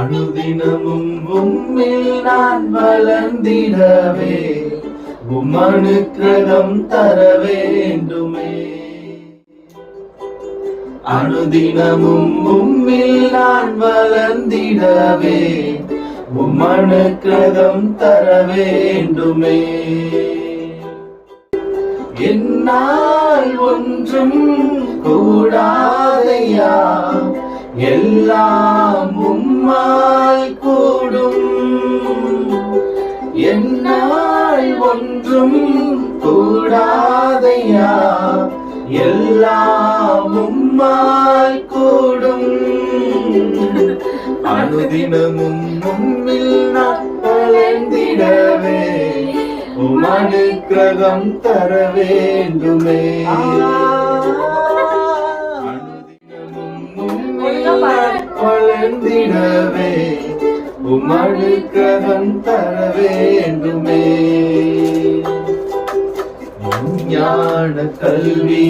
அனுதினமும் உம்மில் நான் வளர்ந்திடவே அனுக்கிரகம் தர வேண்டுமே. அனுதினமும் உம்மில் நான் வளர்ந்திடவே அனுக்கிரகம் தர வேண்டுமே. என்னால் ஒன்றும் கூடாதையா, எல்லாம் உம்மால் கூடும். என்னால் ஒன்றும் கூடாதையா, எல்லாம் உம்மால் கூடும். அனுதினமும் உம்மில் நான் வளர்ந்திடவே அனுக்கிரகம் தர வேண்டுமே. அனுதினமும் உம்மில் நான் வளர்ந்திடவே அனுக்கிரகம் தர வேண்டுமே. ஞான கல்வி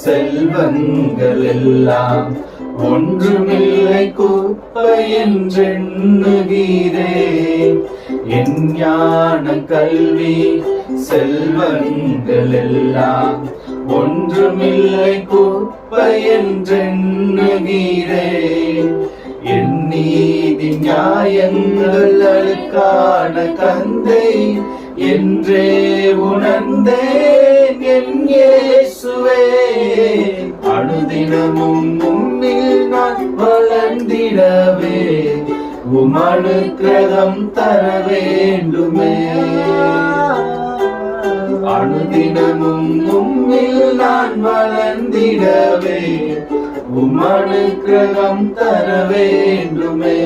செல்வங்கள் எல்லாம் ஒன்றுமில்லை குப்பை என்றெண்ணுகிறேன். என் ஞான கல்வி செல்வங்கள் எல்லாம் ஒன்றுமில்லை குப்பை என்றெண்ணுகிறேன். என் நீதி நியாயங்கள் அழுக்கான கந்தை என்றே உணர்ந்தேன் என் இயேசுவே. அனுதினமும் உம்மில் நான் வளர்ந்திடவே அனுக்கிரகம் தர வேண்டுமே. அனுதினமும் உம்மில் நான் வளர்ந்திடவே அனுக்கிரகம் தர வேண்டுமே.